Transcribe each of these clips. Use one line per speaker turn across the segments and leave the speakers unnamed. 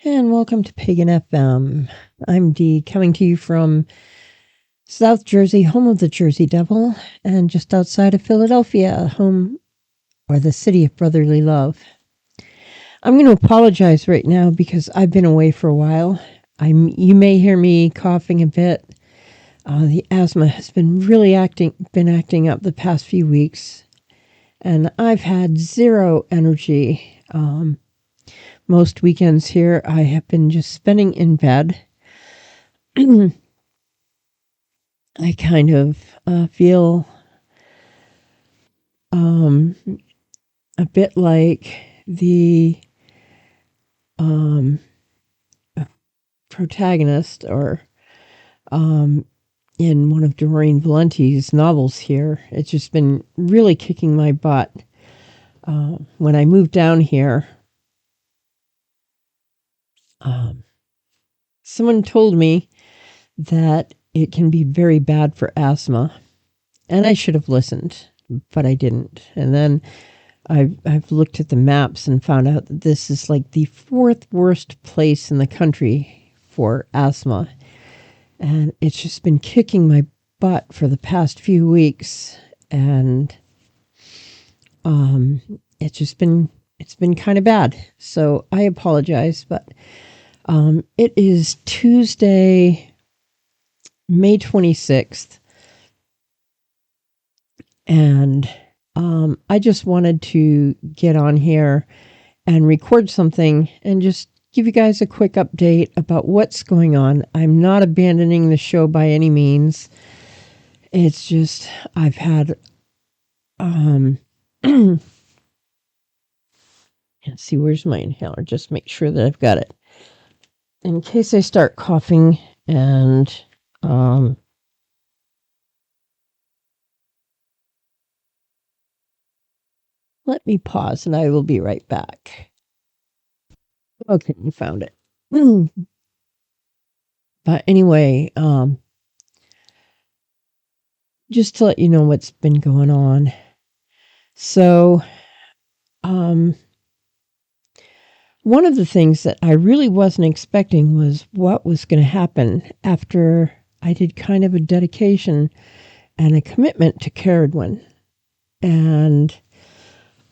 And welcome to PaganFM. I'm Dee, coming to you from South Jersey, home of the Jersey Devil, and just outside of Philadelphia, home or the city of brotherly love. I'm going to apologize right now because I've been away for a while. You may hear me coughing a bit. The asthma has been really acting up the past few weeks, and I've had zero energy. Most weekends here, I have been just spending in bed. I kind of feel a bit like the protagonist or in one of Doreen Valenti's novels here. It's just been really kicking my butt. When I moved down here, someone told me that it can be very bad for asthma, and I should have listened, but I didn't. And then I've looked at the maps and found out that this is like the fourth worst place in the country for asthma. And it's just been kicking my butt for the past few weeks. And it's been kind of bad. So I apologize, but it is Tuesday, May 26th. And I just wanted to get on here and record something and just give you guys a quick update about what's going on. I'm not abandoning the show by any means. It's just I've had let's see, where's my inhaler? Just make sure that I've got it in case I start coughing. And let me pause and I will be right back. Okay, you found it. But anyway, just to let you know what's been going on. So, one of the things that I really wasn't expecting was what was going to happen after I did kind of a dedication and a commitment to Caradwin. And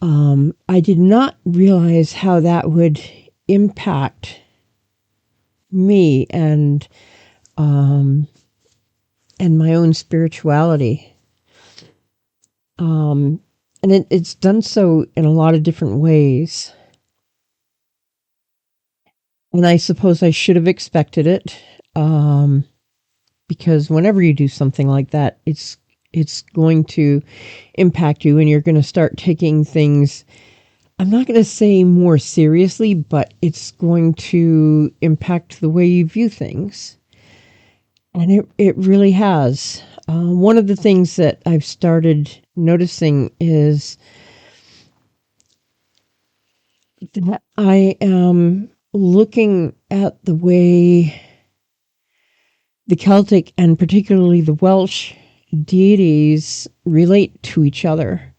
I did not realize how that would impact me and my own spirituality. And it's done so in a lot of different ways. And I suppose I should have expected it, because whenever you do something like that, it's going to impact you, and you're going to start taking things, I'm not going to say more seriously, but it's going to impact the way you view things. And it really has. One of the things that I've started noticing is that I am looking at the way the Celtic and particularly the Welsh deities relate to each other,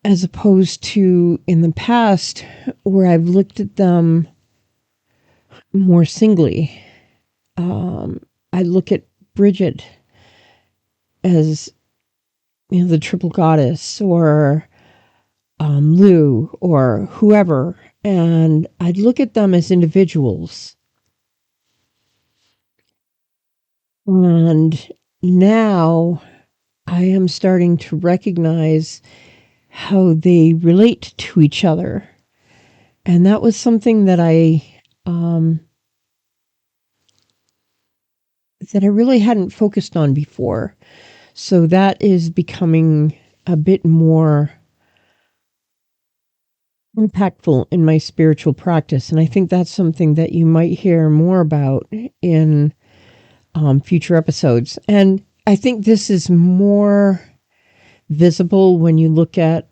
as opposed to in the past where I've looked at them more singly. I look at Bridget as, the triple goddess, or Lou, or whoever, and I'd look at them as individuals. And now I am starting to recognize how they relate to each other. And that was something that I really hadn't focused on before. So that is becoming a bit more impactful in my spiritual practice. And I think that's something that you might hear more about in future episodes. And I think this is more visible when you look at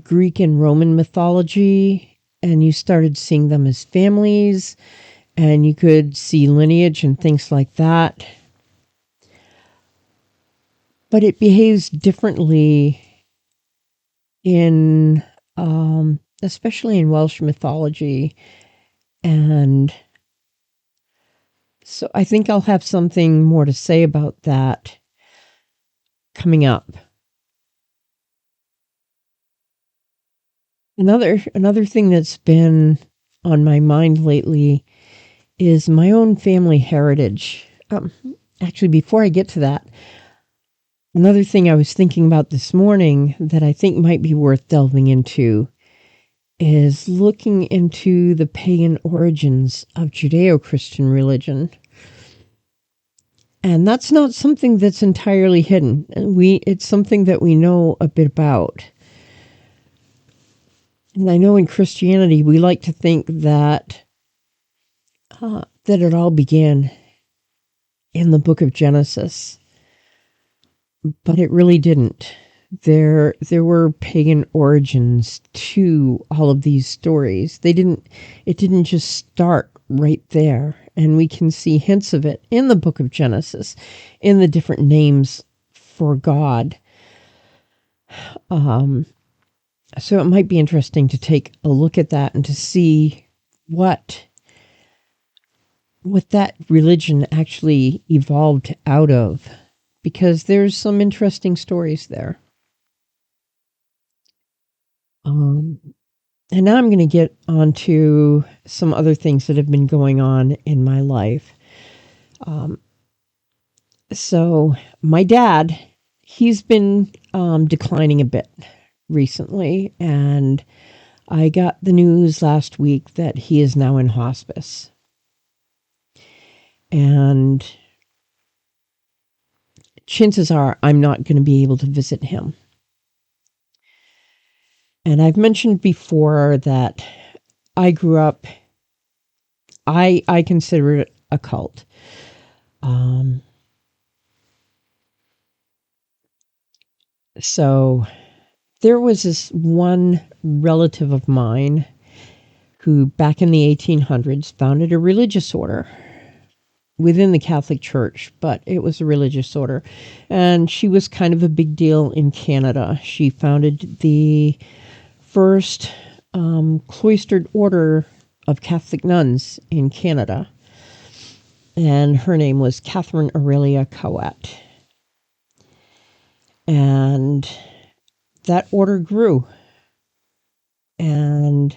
Greek and Roman mythology, and you started seeing them as families, and you could see lineage and things like that. But it behaves differently in especially in Welsh mythology. And so I think I'll have something more to say about that coming up. Another thing that's been on my mind lately is my own family heritage. Actually, before I get to that, another thing I was thinking about this morning that I think might be worth delving into is looking into the pagan origins of Judeo-Christian religion. And that's not something that's entirely hidden. It's something that we know a bit about. And I know in Christianity, we like to think that it all began in the book of Genesis, but it really didn't. There were pagan origins to all of these stories. It didn't just start right there. And we can see hints of it in the book of Genesis, in the different names for God. So it might be interesting to take a look at that and to see what that religion actually evolved out of, because there's some interesting stories there. And now I'm going to get on to some other things that have been going on in my life. So my dad, he's been declining a bit recently, and I got the news last week that he is now in hospice. And chances are I'm not going to be able to visit him. And I've mentioned before that I grew up, I consider it a cult. So there was this one relative of mine who back in the 1800s founded a religious order within the Catholic Church, but it was a religious order. And she was kind of a big deal in Canada. She founded the first cloistered order of Catholic nuns in Canada. And her name was Catherine Aurelia Cowett. And that order grew. And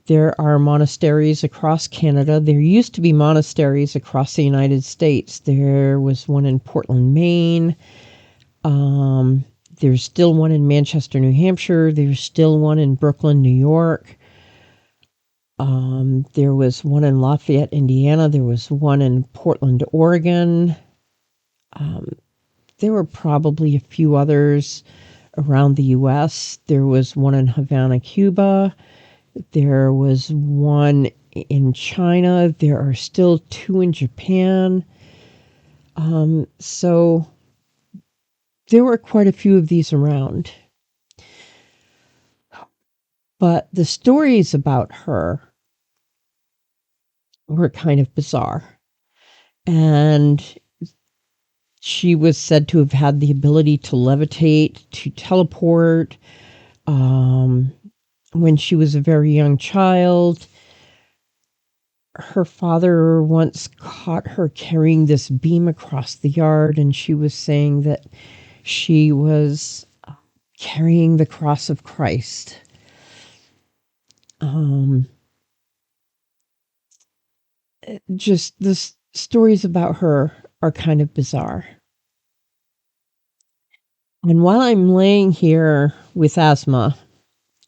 there are monasteries across Canada. There used to be monasteries across the United States. There was one in Portland, Maine. There's still one in Manchester, New Hampshire. There's still one in Brooklyn, New York. There was one in Lafayette, Indiana. There was one in Portland, Oregon. There were probably a few others around the U.S. There was one in Havana, Cuba. There was one in China. There are still two in Japan. So there were quite a few of these around. But the stories about her were kind of bizarre. And she was said to have had the ability to levitate, to teleport. When she was a very young child, her father once caught her carrying this beam across the yard, and she was saying that she was carrying the cross of Christ. Just the stories about her are kind of bizarre. And while I'm laying here with asthma,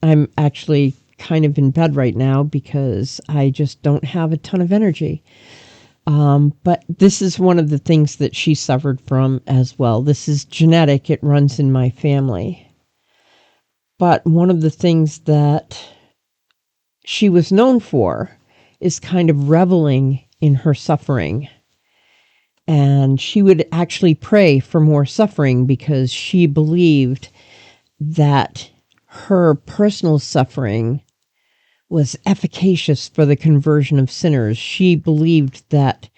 I'm actually kind of in bed right now because I just don't have a ton of energy. But this is one of the things that she suffered from as well. This is genetic. It runs in my family. But one of the things that she was known for is kind of reveling in her suffering. And she would actually pray for more suffering because she believed that her personal suffering was efficacious for the conversion of sinners. She believed that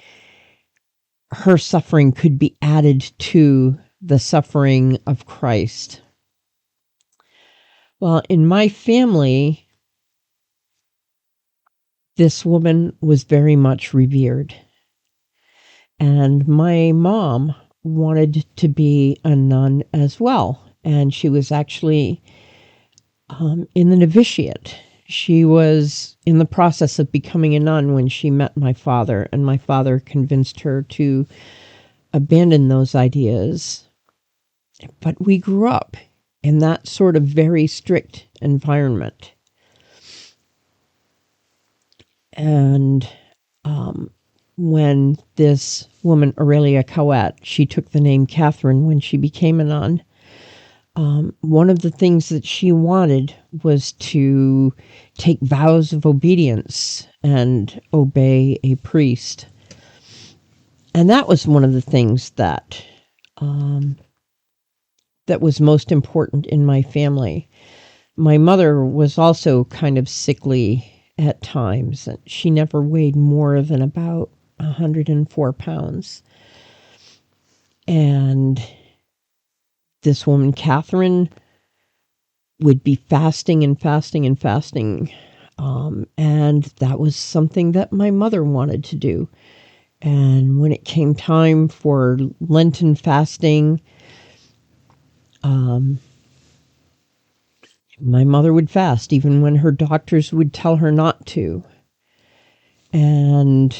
her suffering could be added to the suffering of Christ. Well, in my family, this woman was very much revered. And my mom wanted to be a nun as well. And she was actually in the novitiate. She was in the process of becoming a nun when she met my father, and my father convinced her to abandon those ideas. But we grew up in that sort of very strict environment. And when this woman, Aurelia Cowett, she took the name Catherine when she became a nun, one of the things that she wanted was to take vows of obedience and obey a priest. And that was one of the things that that was most important in my family. My mother was also kind of sickly at times. She never weighed more than about 104 pounds. And this woman, Catherine, would be fasting and fasting and fasting. And that was something that my mother wanted to do. And when it came time for Lenten fasting, my mother would fast even when her doctors would tell her not to. And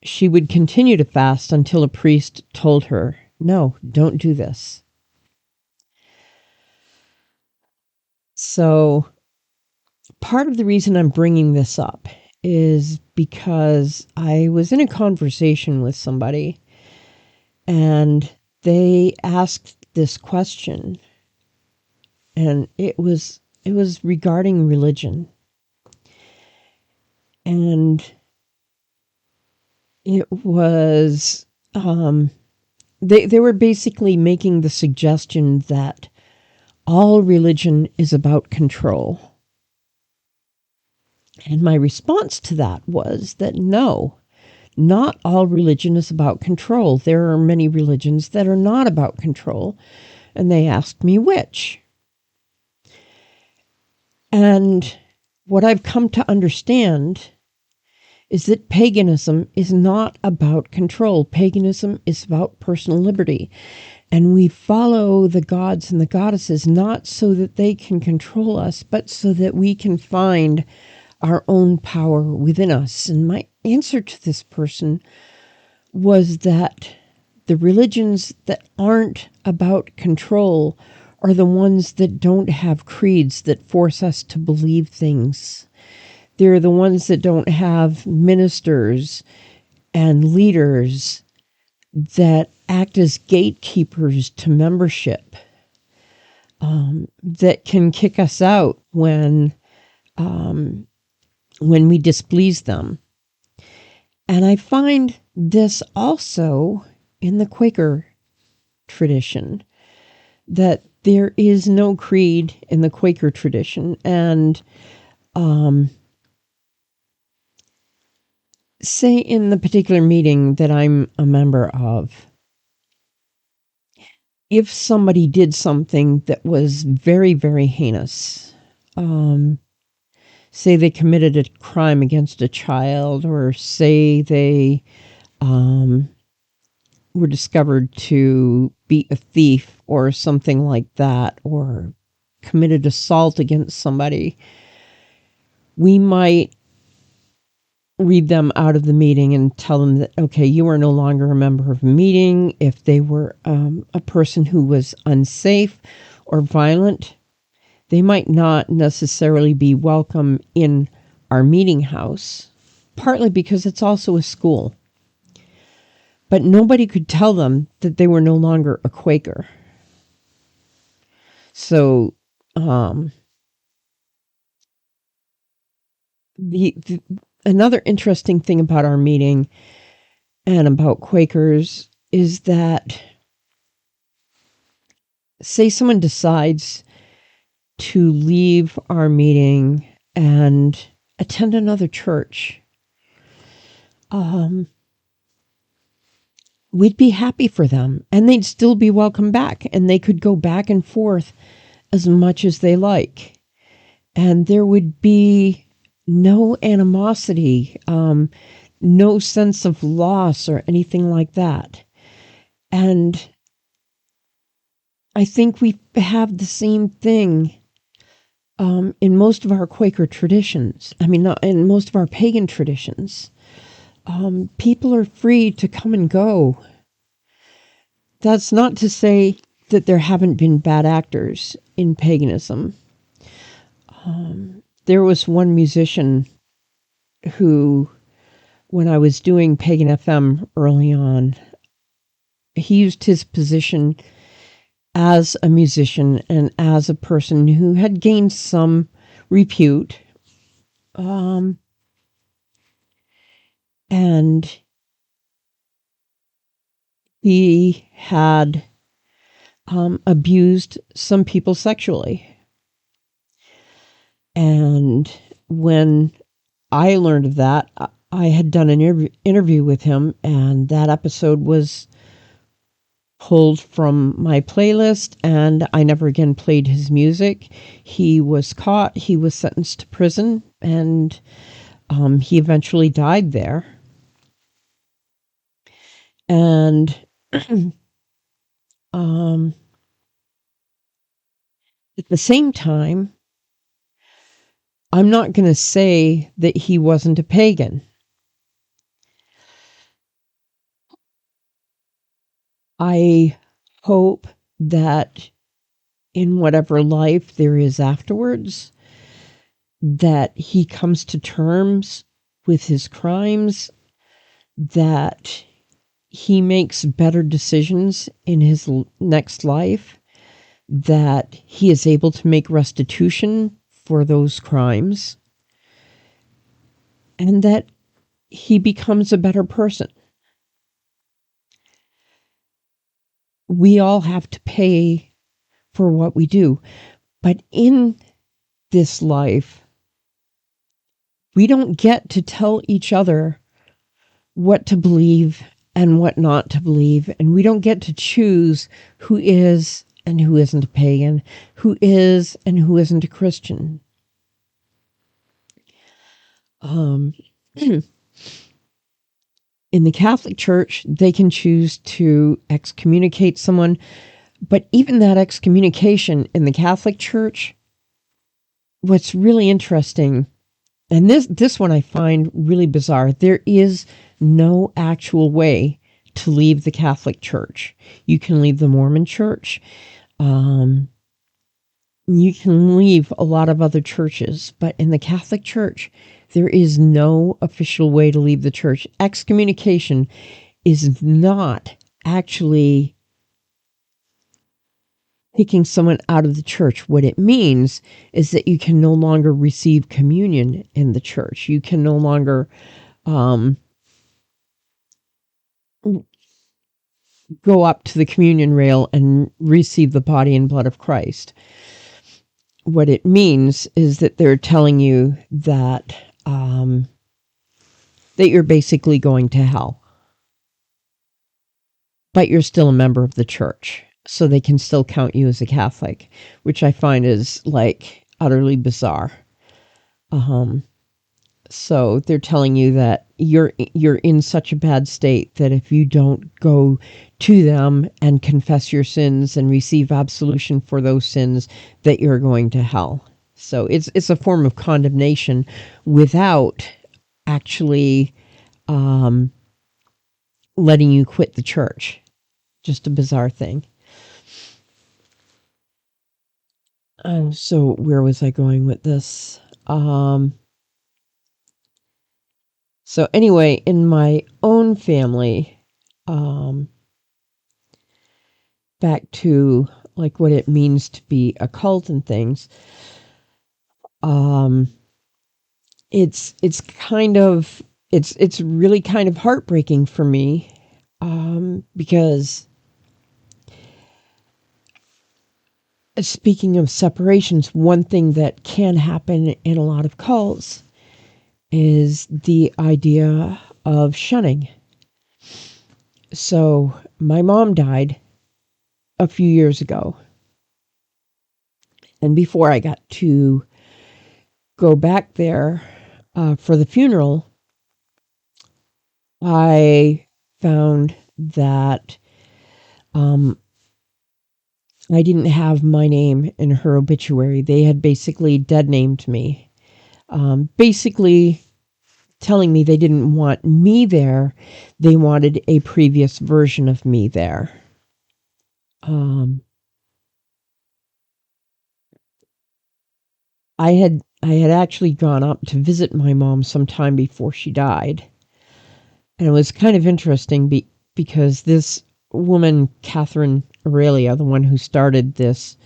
she would continue to fast until a priest told her, no, don't do this. So part of the reason I'm bringing this up is because I was in a conversation with somebody and they asked this question, and it was regarding religion. And it was, they were basically making the suggestion that all religion is about control. And my response to that was that no, not all religion is about control. There are many religions that are not about control. And they asked me which. And what I've come to understand is that paganism is not about control. Paganism is about personal liberty. And we follow the gods and the goddesses not so that they can control us, but so that we can find our own power within us. And my answer to this person was that the religions that aren't about control are the ones that don't have creeds that force us to believe things. They're the ones that don't have ministers and leaders that act as gatekeepers to membership, that can kick us out when we displease them. And I find this also in the Quaker tradition, that there is no creed in the Quaker tradition. And say in the particular meeting that I'm a member of, if somebody did something that was very, very heinous, say they committed a crime against a child, or say they were discovered to be a thief or something like that, or committed assault against somebody, we might read them out of the meeting and tell them that, okay, you are no longer a member of a meeting. If they were a person who was unsafe or violent, they might not necessarily be welcome in our meeting house, partly because it's also a school. But nobody could tell them that they were no longer a Quaker. So another interesting thing about our meeting and about Quakers is that, say someone decides to leave our meeting and attend another church, we'd be happy for them, and they'd still be welcome back, and they could go back and forth as much as they like. And there would be no animosity, no sense of loss or anything like that. And I think we have the same thing in most of our Quaker traditions. I mean, in most of our pagan traditions. People are free to come and go. That's not to say that there haven't been bad actors in paganism. There was one musician who, when I was doing Pagan FM early on, he used his position as a musician and as a person who had gained some repute. And he had abused some people sexually. And when I learned of that, I had done an interview with him, and that episode was pulled from my playlist, and I never again played his music. He was caught, he was sentenced to prison, and he eventually died there. And at the same time, I'm not going to say that he wasn't a pagan. I hope that in whatever life there is afterwards, that he comes to terms with his crimes, that he makes better decisions in his next life, that he is able to make restitution for those crimes, and that he becomes a better person. We all have to pay for what we do, but in this life, we don't get to tell each other what to believe and what not to believe, and we don't get to choose who is and who isn't a pagan, who is and who isn't a Christian. In the Catholic Church, they can choose to excommunicate someone, but even that excommunication in the Catholic Church, what's really interesting, and this one I find really bizarre, there is no actual way to leave the Catholic Church. You can leave the Mormon Church. You can leave a lot of other churches, but in the Catholic Church, there is no official way to leave the church. Excommunication is not actually taking someone out of the church. What it means is that you can no longer receive communion in the church. You can no longer go up to the communion rail and receive the body and blood of Christ. What it means is that they're telling you that that you're basically going to hell, but you're still a member of the church, so they can still count you as a Catholic, which I find is like utterly bizarre. So they're telling you that you're in such a bad state that if you don't go to them and confess your sins and receive absolution for those sins, that you're going to hell. So it's a form of condemnation without actually letting you quit the church. Just a bizarre thing. So where was I going with this? So anyway, in my own family, back to like what it means to be a cult and things, it's kind of it's really kind of heartbreaking for me, because speaking of separations, one thing that can happen in a lot of cults is the idea of shunning. So my mom died a few years ago, and before I got to go back there, for the funeral, I found that I didn't have my name in her obituary. They had basically dead named me. Basically telling me they didn't want me there. They wanted a previous version of me there. I had actually gone up to visit my mom sometime before she died. And it was kind of interesting because this woman, Catherine Aurelia, the one who started this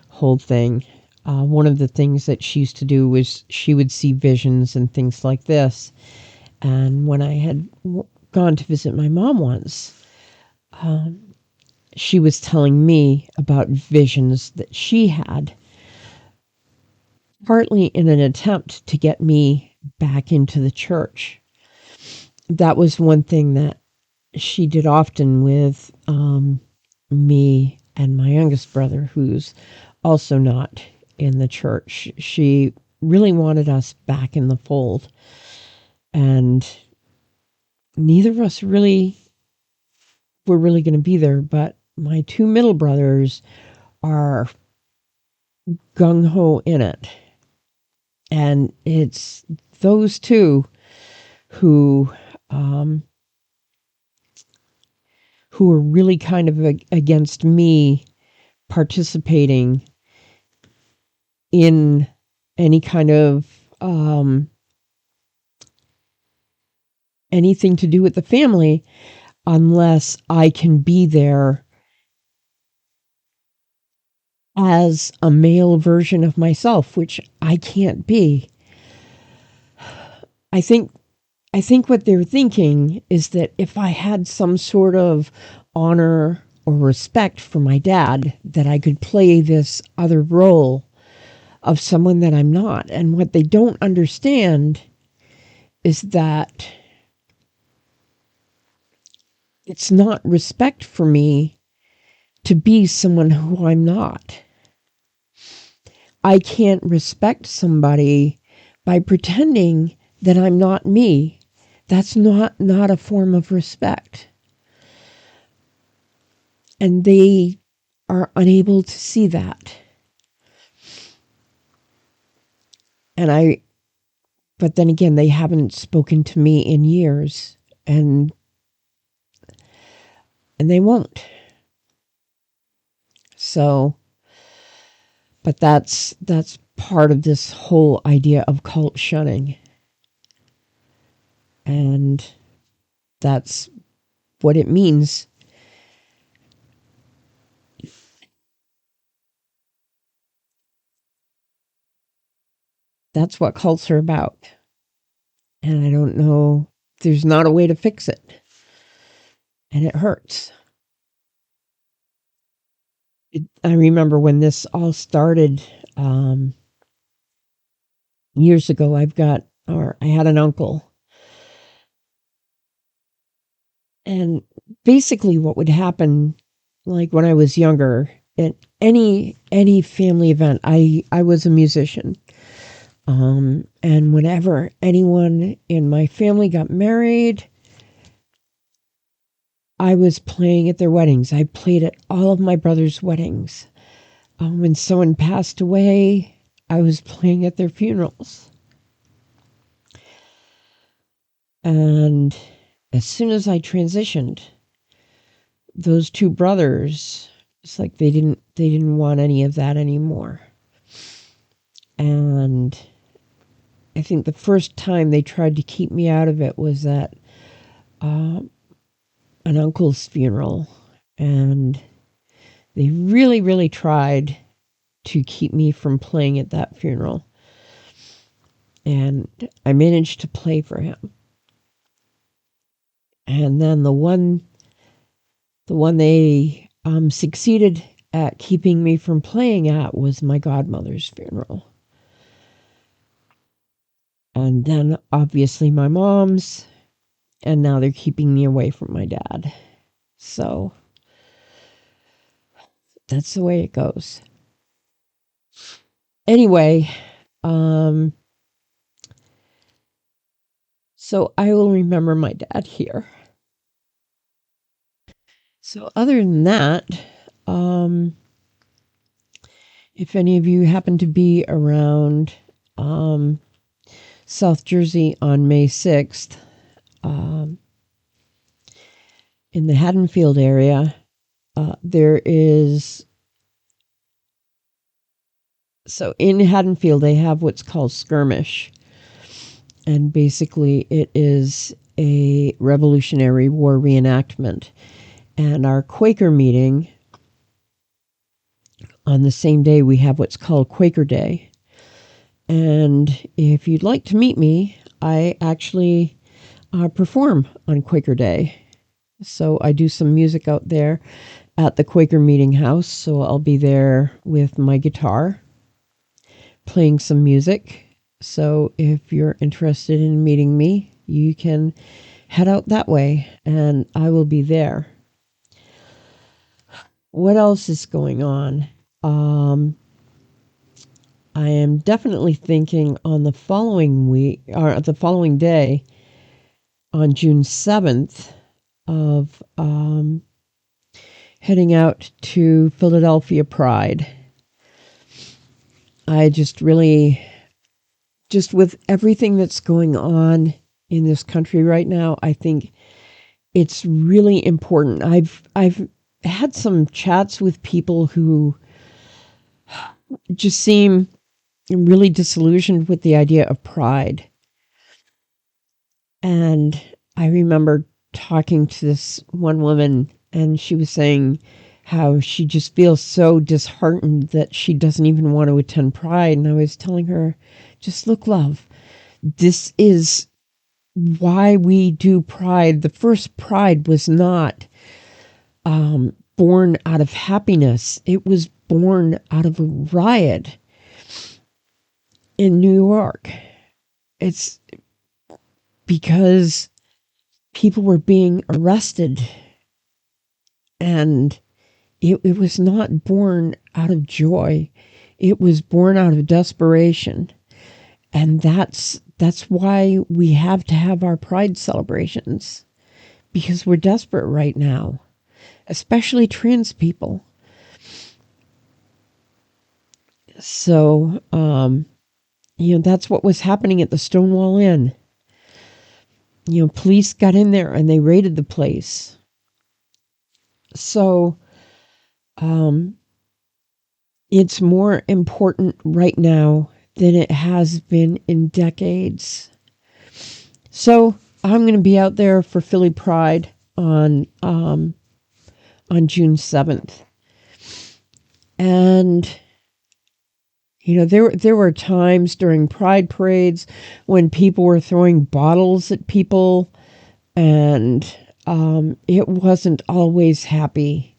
whole thing, one of the things that she used to do was she would see visions and things like this. And when I had gone to visit my mom once, she was telling me about visions that she had, partly in an attempt to get me back into the church. That was one thing that she did often with me and my youngest brother, who's also not in the church. She really wanted us back in the fold. And neither of us really were really going to be there, but my two middle brothers are gung-ho in it. And it's those two who are really kind of against me participating in any kind of anything to do with the family unless I can be there as a male version of myself, which I can't be. I think what they're thinking is that if I had some sort of honor or respect for my dad, that I could play this other role of someone that I'm not. And what they don't understand is that it's not respect for me to be someone who I'm not. I can't respect somebody by pretending that I'm not me. That's not a form of respect. And they are unable to see that. But then again, they haven't spoken to me in years, and they won't. So, but that's part of this whole idea of cult shunning. And that's what it means. That's what cults are about. And I don't know, there's not a way to fix it. And it hurts. I remember when this all started years ago. I had an uncle. And basically what would happen, like when I was younger, at any family event, I was a musician. And whenever anyone in my family got married, I was playing at their weddings. I played at all of my brother's weddings. When someone passed away, I was playing at their funerals. And as soon as I transitioned, those two brothers, it's like they didn't want any of that anymore. And I think the first time they tried to keep me out of it was at an uncle's funeral. And they really, really tried to keep me from playing at that funeral. And I managed to play for him. And then the one they succeeded at keeping me from playing at was my godmother's funeral. And then obviously my mom's, and now they're keeping me away from my dad. So that's the way it goes. Anyway, So I will remember my dad here. So other than that, if any of you happen to be around South Jersey on May 6th, in the Haddonfield area, there is... So in Haddonfield, they have what's called Skirmish. And basically, it is a Revolutionary War reenactment. And our Quaker meeting, on the same day, we have what's called Quaker Day. And if you'd like to meet me, I actually perform on Quaker Day. So I do some music out there at the Quaker Meeting House. So I'll be there with my guitar, playing some music. So if you're interested in meeting me, you can head out that way, and I will be there. What else is going on? I am definitely thinking on the following week, or the following day, on June 7th, of heading out to Philadelphia Pride. I just really, just with everything that's going on in this country right now, I think it's really important. I've had some chats with people who just seem really disillusioned with the idea of pride. And I remember talking to this one woman, and she was saying how she just feels so disheartened that she doesn't even want to attend Pride. And I was telling her, just look, love, this is why we do Pride. The first Pride was not born out of happiness. It was born out of a riot in New York. It's because people were being arrested, and it was not born out of joy. It was born out of desperation. And that's why we have to have our Pride celebrations, because we're desperate right now, especially trans people. So, that's what was happening at the Stonewall Inn. Police got in there and they raided the place. So, it's more important right now than it has been in decades. So, I'm going to be out there for Philly Pride on June 7th. And there were times during Pride parades when people were throwing bottles at people, and it wasn't always happy.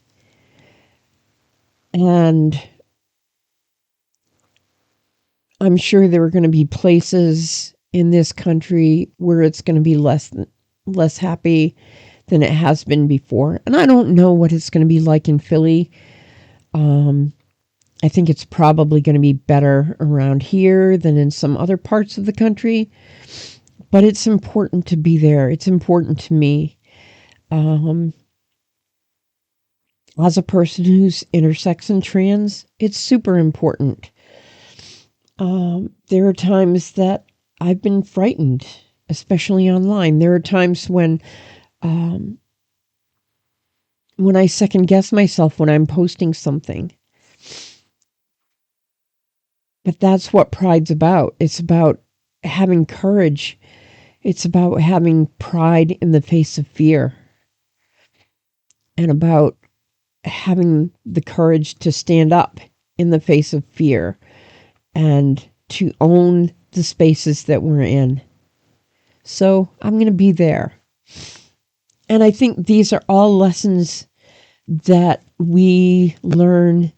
And I'm sure there are going to be places in this country where it's going to be less happy than it has been before. And I don't know what it's going to be like in Philly. I think it's probably going to be better around here than in some other parts of the country. But it's important to be there. It's important to me. As a person who's intersex and trans, it's super important. There are times that I've been frightened, especially online. There are times when I second guess myself when I'm posting something. But that's what Pride's about. It's about having courage. It's about having pride in the face of fear. And about having the courage to stand up in the face of fear and to own the spaces that we're in. So I'm going to be there. And I think these are all lessons that we learn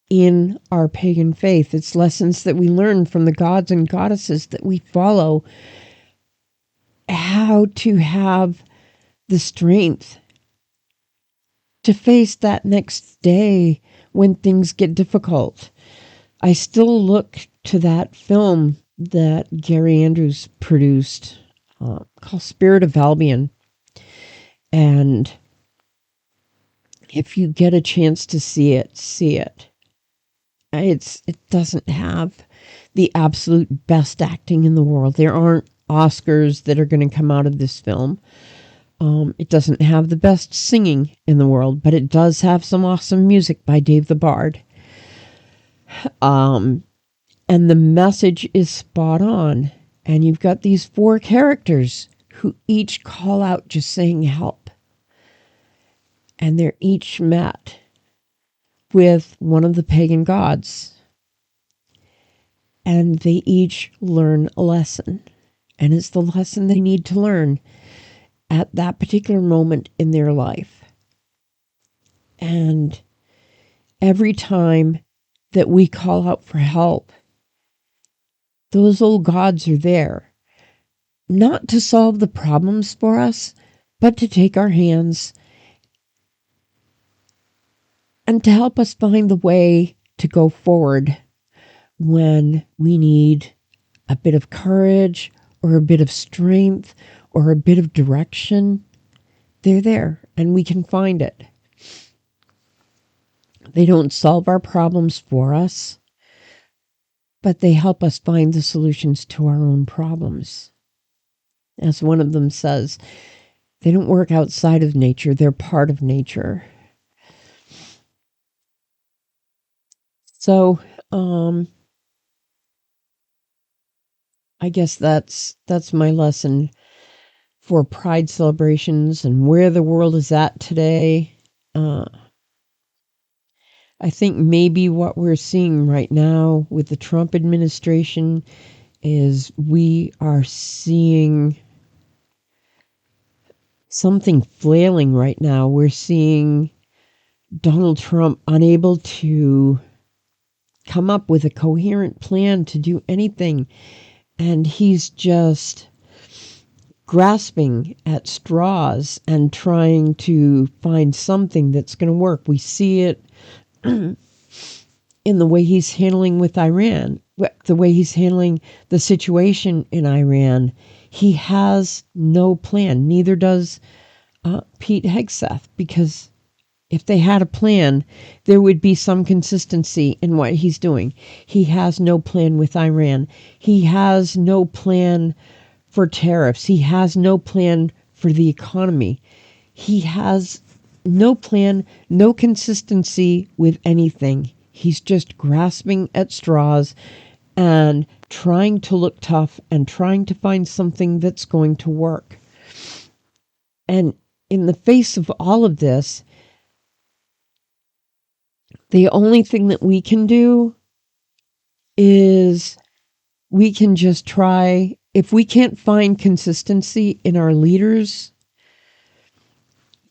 in our pagan faith. It's lessons that we learn from the gods and goddesses that we follow, how to have the strength to face that next day when things get difficult. I still look to that film that Gary Andrews produced, called Spirit of Albion. And if you get a chance to see it, see it. It doesn't have the absolute best acting in the world. There aren't Oscars that are going to come out of this film. It doesn't have the best singing in the world, but it does have some awesome music by Dave the Bard. And the message is spot on. And you've got these 4 characters who each call out just saying help. And they're each met with one of the pagan gods. And they each learn a lesson. And it's the lesson they need to learn at that particular moment in their life. And every time that we call out for help, those old gods are there, not to solve the problems for us, but to take our hands and to help us find the way to go forward when we need a bit of courage or a bit of strength or a bit of direction. They're there and we can find it. They don't solve our problems for us, but they help us find the solutions to our own problems. As one of them says, they don't work outside of nature, they're part of nature. So, I guess that's my lesson for Pride celebrations and where the world is at today. I think maybe what we're seeing right now with the Trump administration is we are seeing something flailing right now. We're seeing Donald Trump unable to come up with a coherent plan to do anything. And he's just grasping at straws and trying to find something that's going to work. We see it in the way he's handling with Iran, the way he's handling the situation in Iran. He has no plan. Neither does Pete Hegseth, because if they had a plan, there would be some consistency in what he's doing. He has no plan with Iran. He has no plan for tariffs. He has no plan for the economy. He has no plan, no consistency with anything. He's just grasping at straws and trying to look tough and trying to find something that's going to work. And in the face of all of this, the only thing that we can do is we can just try. If we can't find consistency in our leaders,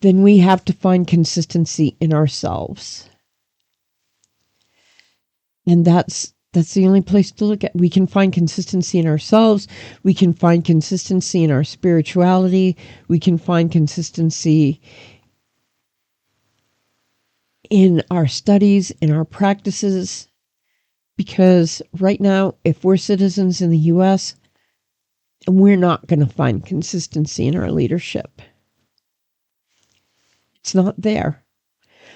then we have to find consistency in ourselves. And that's the only place to look at. We can find consistency in ourselves. We can find consistency in our spirituality. We can find consistency in our studies, in our practices. Because right now, if we're citizens in the U.S., we're not going to find consistency in our leadership. It's not there.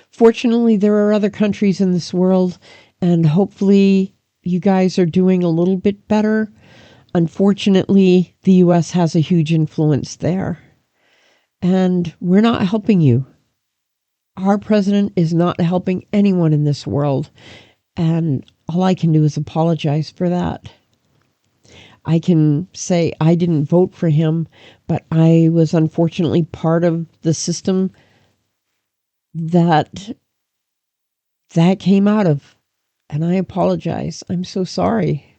Fortunately, there are other countries in this world, and hopefully you guys are doing a little bit better. Unfortunately, the U.S. has a huge influence there, and we're not helping you. Our president is not helping anyone in this world, and all I can do is apologize for that. I can say I didn't vote for him, but I was unfortunately part of the system that came out of, and I apologize. I'm so sorry.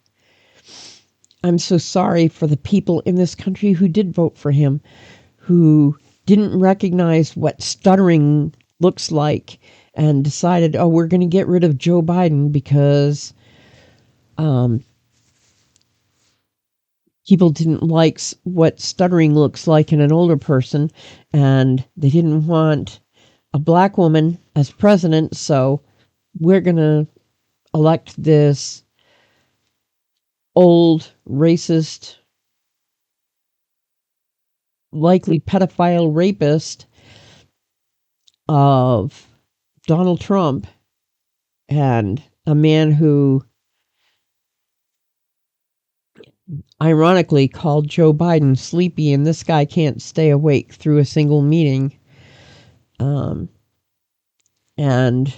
I'm so sorry for the people in this country who did vote for him, who didn't recognize what stuttering looks like and decided, oh, we're going to get rid of Joe Biden because people didn't like what stuttering looks like in an older person, and they didn't want a black woman as president, so we're going to elect this old racist
likely pedophile rapist of Donald Trump, and a man who ironically called Joe Biden sleepy, and this guy can't stay awake through a single meeting, and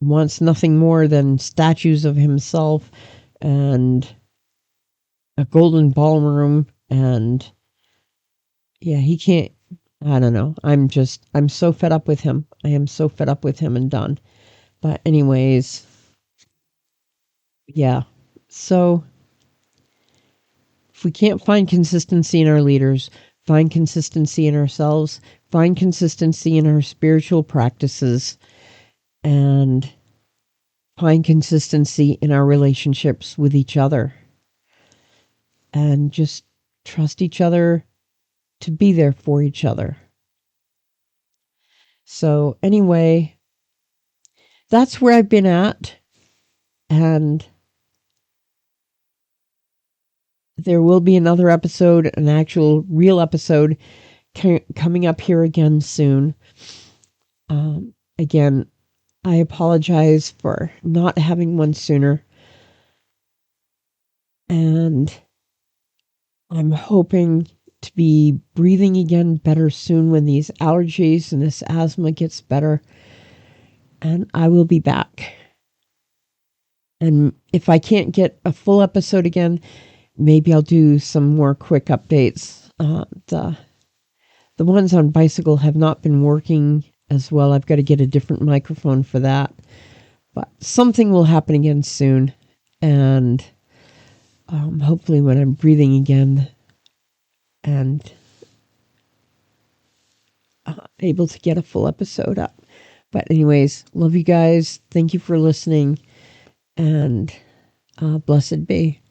wants nothing more than statues of himself and a golden ballroom. And yeah, he can't. I don't know. I'm so fed up with him. I am so fed up with him and done. But anyways, yeah. So if we can't find consistency in our leaders, find consistency in ourselves, find consistency in our spiritual practices, and find consistency in our relationships with each other, and just trust each other to be there for each other. So anyway, that's where I've been at, and there will be another episode, an actual real episode coming up here again soon. Again, I apologize for not having one sooner, and I'm hoping to be breathing again better soon when these allergies and this asthma gets better, and I will be back. And if I can't get a full episode again, maybe I'll do some more quick updates. The ones on Bicycle have not been working as well. I've got to get a different microphone for that. But something will happen again soon. And hopefully when I'm breathing again and able to get a full episode up. But anyways, love you guys. Thank you for listening. And blessed be.